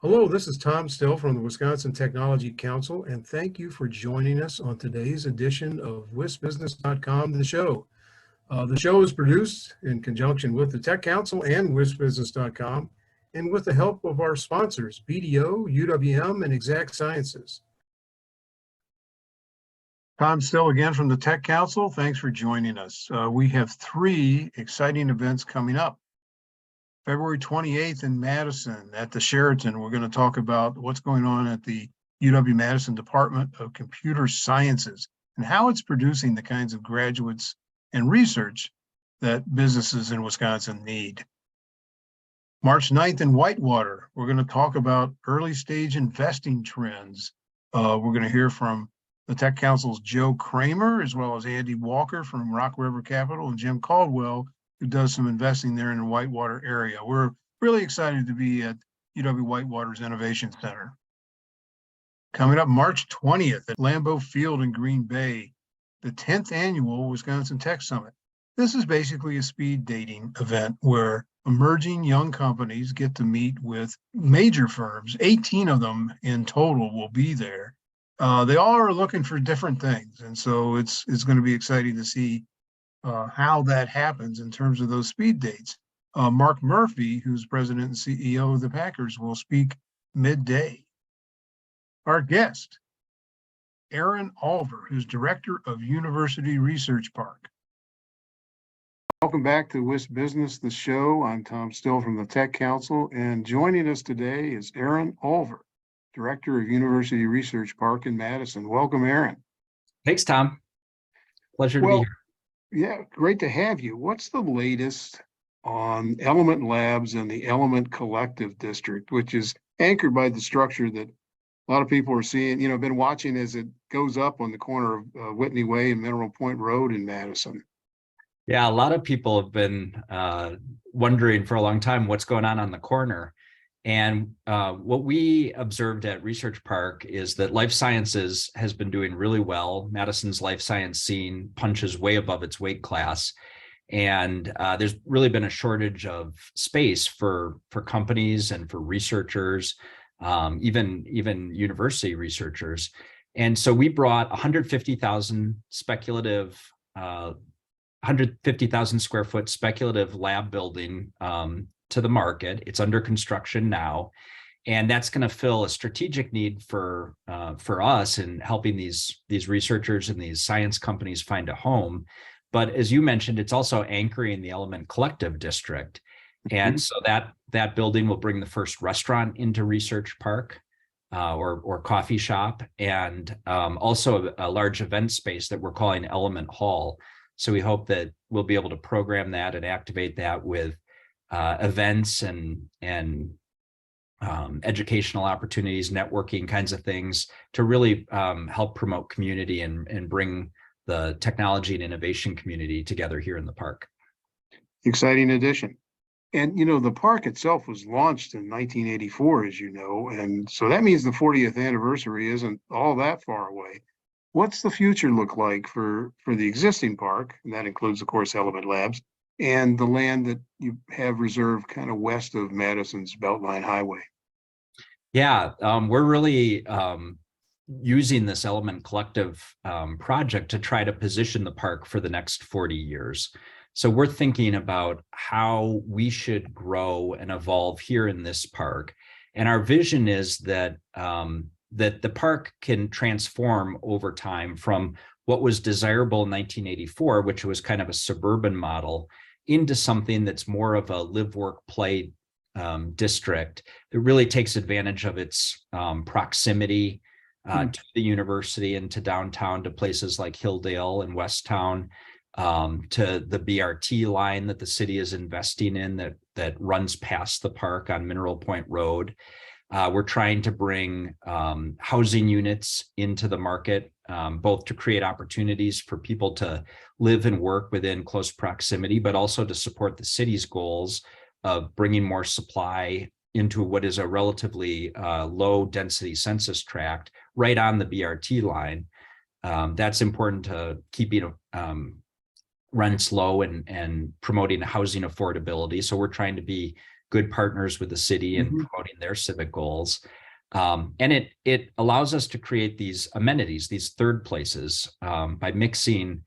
Hello, this is Tom Still from the Wisconsin Technology Council, and thank you for joining us on today's edition of WisBusiness.com, the show. The show is produced in conjunction with the Tech Council and WisBusiness.com, and with the help of our sponsors, BDO, UWM, and Exact Sciences. Tom Still again from the Tech Council. Thanks for joining us. We have three exciting events coming up. February 28th in Madison at the Sheraton, we're going to talk about what's going on at the UW-Madison Department of Computer Sciences and how it's producing the kinds of graduates and research that businesses in Wisconsin need. March 9th in Whitewater, we're going to talk about early stage investing trends. We're going to hear from the Tech Council's Joe Kramer, as well as Andy Walker from Rock River Capital and Jim Caldwell, who does some investing there in the Whitewater area. We're really excited to be at UW Whitewater's Innovation Center. Coming up March 20th at Lambeau Field in Green Bay, the 10th annual Wisconsin Tech Summit. This is basically a speed dating event where emerging young companies get to meet with major firms. 18 of them in total will be there. They all are looking for different things. And so it's going to be exciting to see how that happens in terms of those speed dates. Mark Murphy, who's president and CEO of the Packers, will speak midday. Our guest, Aaron Olver, who's director of University Research Park. Welcome back to WIS Business, the show. I'm Tom Still from the Tech Council, and joining us today is Aaron Olver, director of University Research Park in Madison. Welcome, Aaron. Thanks, Tom. Pleasure to be here. Yeah, great to have you. What's the latest on Element Labs and the Element Collective District, which is anchored by the structure that a lot of people are seeing, been watching as it goes up on the corner of Whitney Way and Mineral Point Road in Madison? Yeah, a lot of people have been wondering for a long time what's going on the corner. And what we observed at Research Park is that life sciences has been doing really well. Madison's life science scene punches way above its weight class. And there's really been a shortage of space for companies and for researchers, even university researchers. And so we brought 150,000 square foot speculative lab building to the market. It's under construction now, and that's going to fill a strategic need for us in helping these researchers and these science companies find a home. But as you mentioned, it's also anchoring the Element Collective District, and so that building will bring the first restaurant into Research Park, or coffee shop, and also a large event space that we're calling Element Hall. So we hope that we'll be able to program that and activate that with events and educational opportunities, networking kinds of things to really help promote community and bring the technology and innovation community together here in the park. Exciting addition. And, the park itself was launched in 1984, as you know, and so that means the 40th anniversary isn't all that far away. What's the future look like for the existing park? And that includes, of course, Element Labs and the land that you have reserved kind of west of Madison's Beltline Highway. Yeah, we're really using this Element Collective project to try to position the park for the next 40 years. So we're thinking about how we should grow and evolve here in this park. And our vision is that that the park can transform over time from what was desirable in 1984, which was kind of a suburban model, into something that's more of a live, work, play district that really takes advantage of its proximity to the university and to downtown, to places like Hilldale and Westtown, to the BRT line that the city is investing in that runs past the park on Mineral Point Road. We're trying to bring housing units into the market, both to create opportunities for people to live and work within close proximity, but also to support the city's goals of bringing more supply into what is a relatively low density census tract right on the BRT line. That's important to keeping rents low and promoting housing affordability. So we're trying to be good partners with the city in promoting their civic goals. And it allows us to create these amenities, these third places, by mixing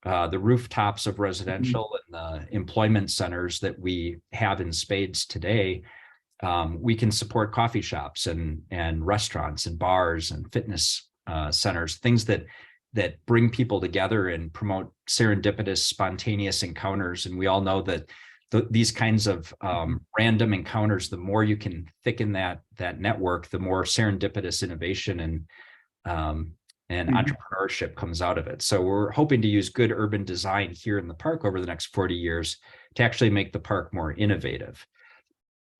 the rooftops of residential and the employment centers that we have in spades today. We can support coffee shops and restaurants and bars and fitness centers, things that bring people together and promote serendipitous, spontaneous encounters. And we all know that these kinds of random encounters, the more you can thicken that network, the more serendipitous innovation and entrepreneurship comes out of it. So we're hoping to use good urban design here in the park over the next 40 years to actually make the park more innovative.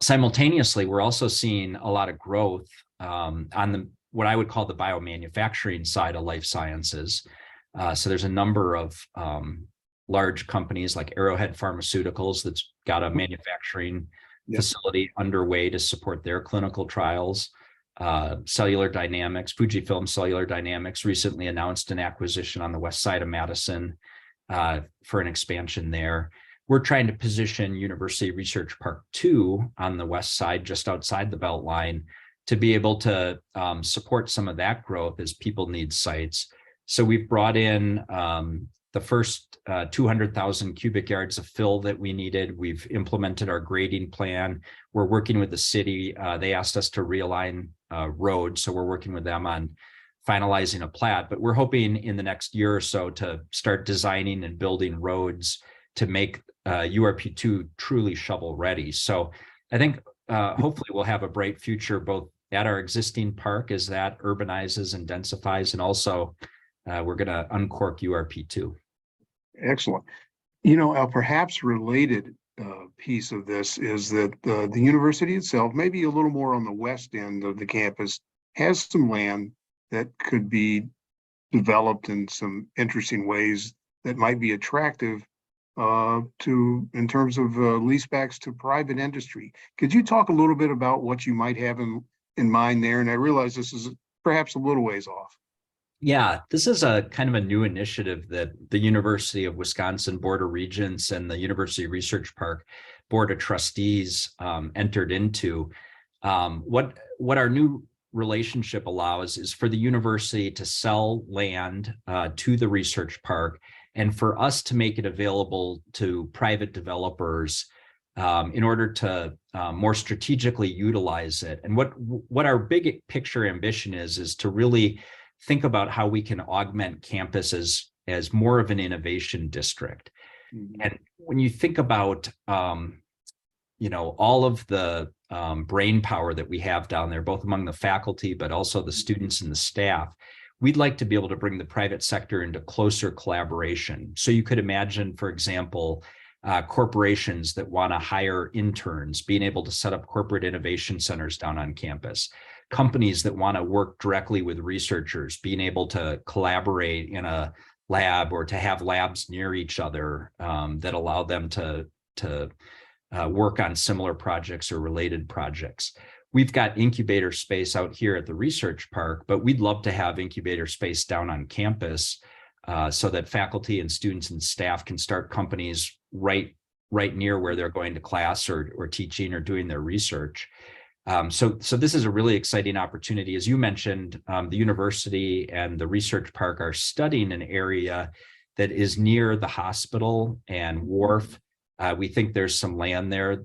Simultaneously, we're also seeing a lot of growth on what I would call the biomanufacturing side of life sciences. So there's a number of large companies like Arrowhead Pharmaceuticals that's got a manufacturing facility underway to support their clinical trials. Cellular Dynamics, Fujifilm Cellular Dynamics recently announced an acquisition on the west side of Madison for an expansion there. We're trying to position University Research Park 2 on the west side, just outside the Beltline, to be able to support some of that growth as people need sites. So we've brought in the first 200,000 cubic yards of fill that we needed. We've implemented our grading plan. We're working with the city. They asked us to realign roads, so we're working with them on finalizing a plat. But we're hoping in the next year or so to start designing and building roads to make URP2 truly shovel ready. So I think hopefully we'll have a bright future both at our existing park as that urbanizes and densifies, and also we're going to uncork URP2. Excellent. You know, a perhaps related piece of this is that the university itself, maybe a little more on the west end of the campus, has some land that could be developed in some interesting ways that might be attractive in terms of leasebacks to private industry. Could you talk a little bit about what you might have in mind there? And I realize this is perhaps a little ways off. Yeah, this is a kind of a new initiative that the University of Wisconsin Board of Regents and the University Research Park Board of Trustees entered into. What our new relationship allows is for the university to sell land to the research park, and for us to make it available to private developers in order to more strategically utilize it. And what our big picture ambition is to really think about how we can augment campus as more of an innovation district. And when you think about all of the brain power that we have down there, both among the faculty, but also the students and the staff, we'd like to be able to bring the private sector into closer collaboration. So you could imagine, for example, corporations that want to hire interns, being able to set up corporate innovation centers down on campus, companies that want to work directly with researchers, being able to collaborate in a lab or to have labs near each other that allow them to work on similar projects or related projects. We've got incubator space out here at the research park, but we'd love to have incubator space down on campus so that faculty and students and staff can start companies right near where they're going to class or teaching or doing their research. So this is a really exciting opportunity. As you mentioned, the university and the research park are studying an area that is near the hospital and wharf. We think there's some land there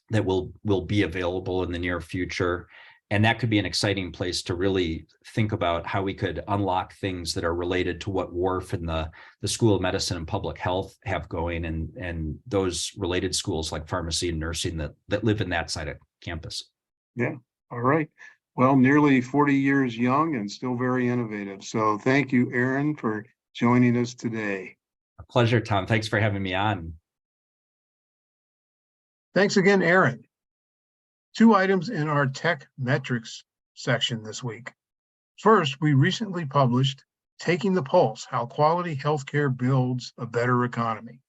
that will be available in the near future. And that could be an exciting place to really think about how we could unlock things that are related to what WARF and the School of Medicine and Public Health have going, and those related schools like pharmacy and nursing that live in that side of campus. Yeah. All right. Well, nearly 40 years young and still very innovative. So thank you, Aaron, for joining us today. A pleasure, Tom. Thanks for having me on. Thanks again, Aaron. 2 items in our tech metrics section this week. First, we recently published Taking the Pulse: How Quality Healthcare Builds a Better Economy.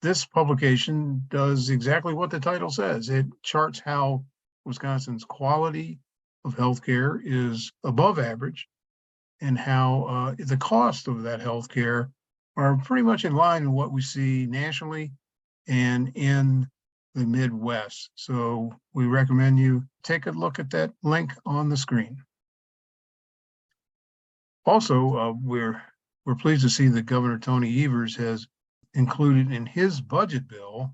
This publication does exactly what the title says. It charts how Wisconsin's quality of healthcare is above average and how the cost of that healthcare are pretty much in line with what we see nationally and in the Midwest. So we recommend you take a look at that link on the screen. Also, we're pleased to see that Governor Tony Evers has included in his budget bill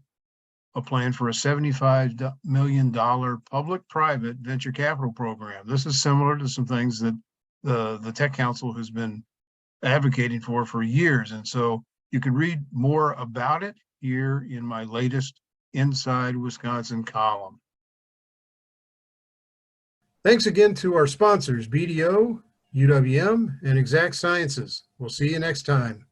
a plan for a $75 million public-private venture capital program. This is similar to some things that the Tech Council has been advocating for years. And so you can read more about it here in my latest Inside Wisconsin column. Thanks again to our sponsors, BDO, UWM, and Exact Sciences. We'll see you next time.